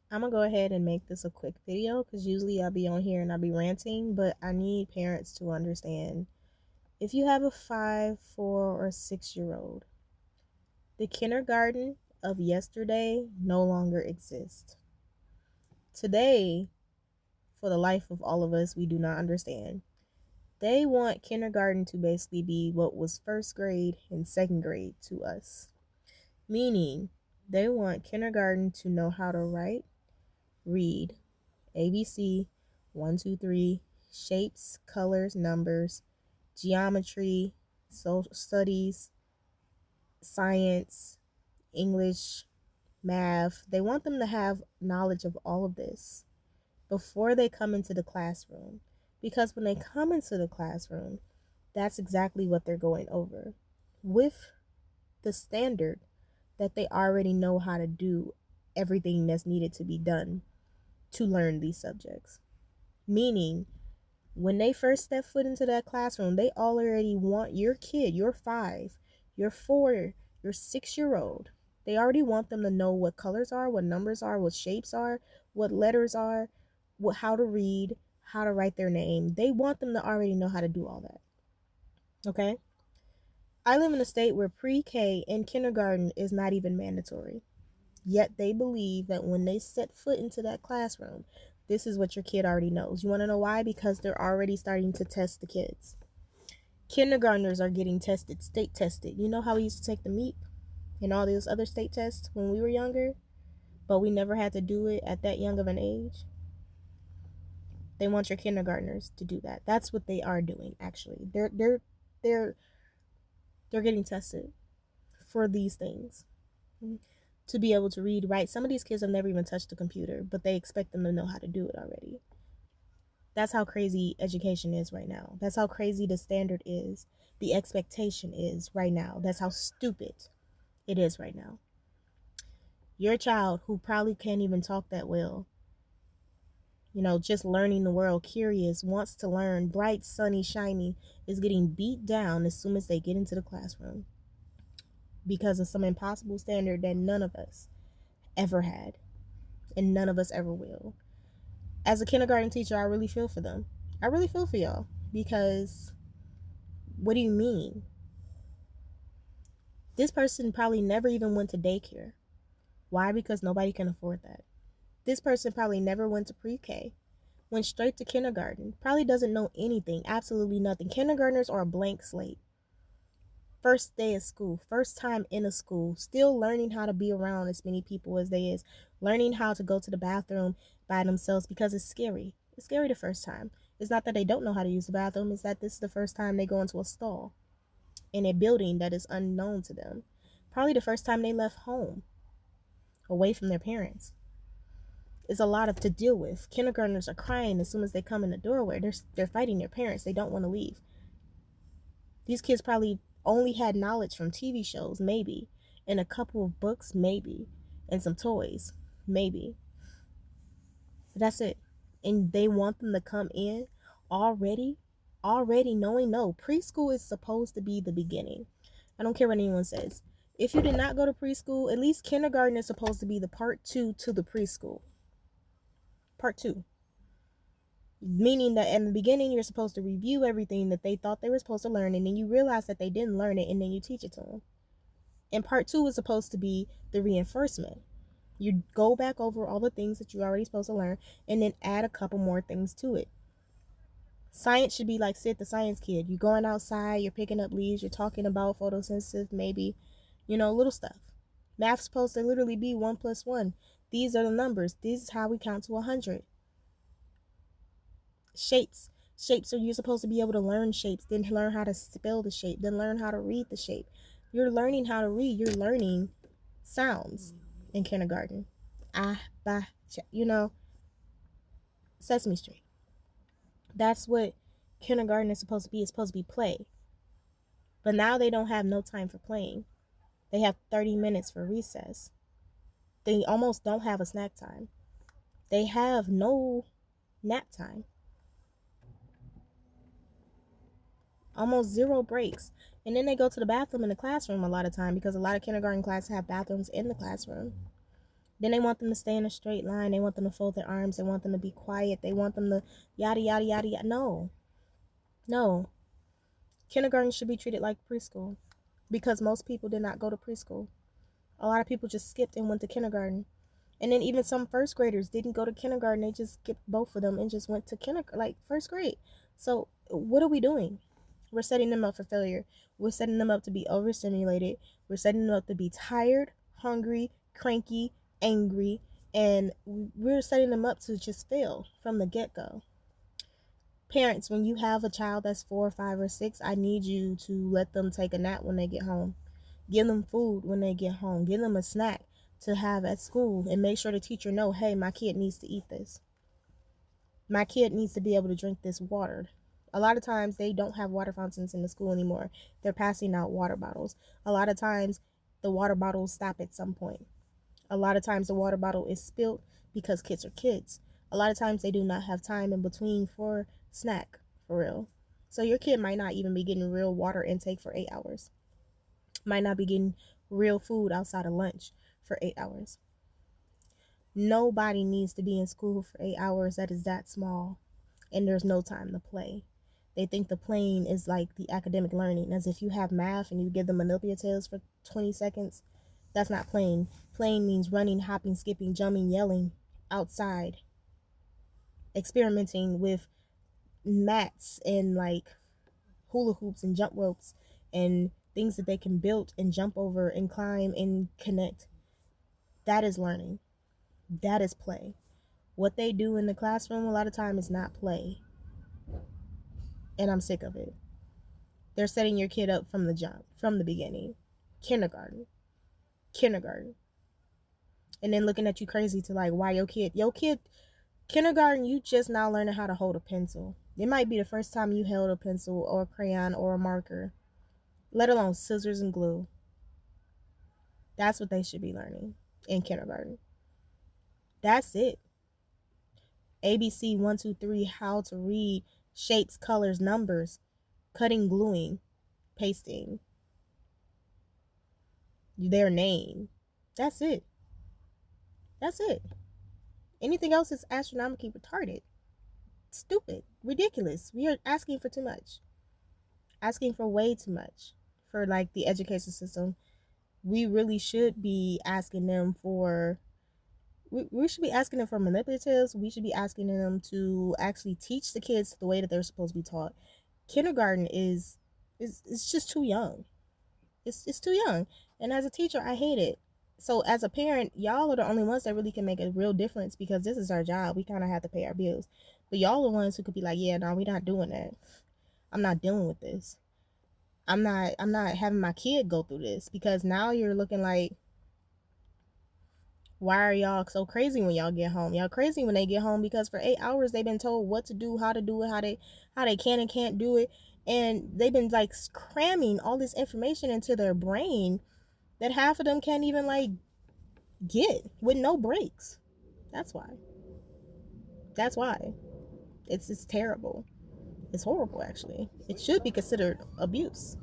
I'm gonna go ahead and make this a quick video because usually I'll be on here and I'll be ranting, but I need parents to understand if you have a 5, 4, or 6 year old, the kindergarten of yesterday no longer exists. Today, for the life of all of us, we do not understand. They want kindergarten to basically be what was first grade and second grade to us, meaning they want kindergarten to know how to write, read, ABC, 1, 2, 3, shapes, colors, numbers, geometry, social studies, science, English, math. They want them to have knowledge of all of this before they come into the classroom. Because when they come into the classroom, that's exactly what they're going over with the standard that they already know how to do everything that's needed to be done to learn these subjects. Meaning, when they first step foot into that classroom, they already want your kid, your 5, your 4, your 6 year old. They already want them to know what colors are, what numbers are, what shapes are, what letters are, how to read, how to write their name. They want them to already know how to do all that. Okay? I live in a state where pre K and kindergarten is not even mandatory. Yet they believe that when they set foot into that classroom, this is what your kid already knows. You want to know why? Because they're already starting to test the kids. Kindergartners are getting tested, state tested. You know how we used to take the MEP and all those other state tests when we were younger, but we never had to do it at that young of an age? They want your kindergartners to do that. That's what they are doing actually. They're they're getting tested for these things. To be able to read, write. Some of these kids have never even touched a computer, but they expect them to know how to do it already. That's how crazy education is right now. That's how crazy the standard is. The expectation is right now. That's how stupid it is right now. Your child, who probably can't even talk that well, just learning the world, curious, wants to learn, bright, sunny, shiny, is getting beat down as soon as they get into the classroom because of some impossible standard that none of us ever had and none of us ever will. As a kindergarten teacher, I really feel for them. I really feel for y'all because what do you mean? This person probably never even went to daycare. Why? Because nobody can afford that. This person probably never went to pre K, went straight to kindergarten, probably doesn't know anything, absolutely nothing. Kindergartners are a blank slate. First day of school, first time in a school, still learning how to be around as many people as they is, learning how to go to the bathroom by themselves because it's scary. It's scary the first time. It's not that they don't know how to use the bathroom, it's that this is the first time they go into a stall in a building that is unknown to them. Probably the first time they left home, away from their parents. It's a lot of to deal with. Kindergartners are crying as soon as they come in the doorway. They're fighting their parents. They don't want to leave. These kids probably only had knowledge from TV shows, maybe, and a couple of books, maybe, and some toys, maybe. But that's it. And they want them to come in already, already knowing no, preschool is supposed to be the beginning. I don't care what anyone says. If you did not go to preschool, at least kindergarten is supposed to be the part two to the preschool. Part two. Meaning that in the beginning, you're supposed to review everything that they thought they were supposed to learn, and then you realize that they didn't learn it, and then you teach it to them. And part two is supposed to be the reinforcement. You go back over all the things that you're already supposed to learn, and then add a couple more things to it. Science should be like Sid the Science Kid. You're going outside, you're picking up leaves, you're talking about photosynthesis, maybe, little stuff. Math's supposed to literally be 1 plus 1. These are the numbers. This is how we count to 100. Shapes. Shapes are you're supposed to be able to learn shapes, then learn how to spell the shape, then learn how to read the shape. You're learning how to read. You're learning sounds in kindergarten. Ah, ba, cha, Sesame Street. That's what kindergarten is supposed to be. It's supposed to be play. But now they don't have no time for playing. They have 30 minutes for recess. They almost don't have a snack time. They have no nap time. Almost zero breaks. And then they go to the bathroom in the classroom a lot of time because a lot of kindergarten classes have bathrooms in the classroom. Then they want them to stay in a straight line. They want them to fold their arms. They want them to be quiet. They want them to yada, yada, yada, yada. No, no. Kindergarten should be treated like preschool because most people did not go to preschool. A lot of people just skipped and went to kindergarten. And then even some first graders didn't go to kindergarten. They just skipped both of them and just went to like first grade. So what are we doing? We're setting them up for failure. We're setting them up to be overstimulated. We're setting them up to be tired, hungry, cranky, angry, and we're setting them up to just fail from the get-go. Parents, when you have a child that's 4, 5, or 6, I need you to let them take a nap when they get home. Give them food when they get home. Give them a snack to have at school and make sure the teacher know, hey, my kid needs to eat this. My kid needs to be able to drink this water. A lot of times they don't have water fountains in the school anymore. They're passing out water bottles. A lot of times the water bottles stop at some point. A lot of times the water bottle is spilled because kids are kids. A lot of times they do not have time in between for snack, for real. So your kid might not even be getting real water intake for 8 hours. Might not be getting real food outside of lunch for 8 hours. Nobody needs to be in school for 8 hours that is that small and there's no time to play. They think the playing is like the academic learning, as if you have math and you give them manipulatives for 20 seconds. That's not playing. Playing means running, hopping, skipping, jumping, yelling outside, experimenting with mats and like hula hoops and jump ropes and things that they can build and jump over and climb and connect. That is learning. That is play. What they do in the classroom a lot of time is not play. And I'm sick of it. They're setting your kid up from the jump, from the beginning. Kindergarten. Kindergarten. And then looking at you crazy to like, why your kid, kindergarten, you just now learning how to hold a pencil. It might be the first time you held a pencil or a crayon or a marker, let alone scissors and glue. That's what they should be learning in kindergarten. That's it. ABC 1, 2, 3, how to read, shapes, colors, numbers, cutting, gluing, pasting, their name. That's it. That's it. Anything else is astronomically retarded. Stupid. Ridiculous. We are asking for too much. Asking for way too much for like the education system. We really should be asking them for we should be asking them for manipulatives. We should be asking them to actually teach the kids the way that they're supposed to be taught. Kindergarten is it's just too young. It's too young. And as a teacher, I hate it. So as a parent, y'all are the only ones that really can make a real difference because this is our job. We kind of have to pay our bills. But y'all are the ones who could be like, yeah, no, we're not doing that. I'm not dealing with this. I'm not having my kid go through this because now you're looking like, why are y'all so crazy when y'all get home? Y'all crazy when they get home because for 8 hours they've been told what to do, how to do it, how they can and can't do it, and they've been like cramming all this information into their brain that half of them can't even like get with no breaks. That's why. That's why. It's terrible. It's horrible actually. It should be considered abuse.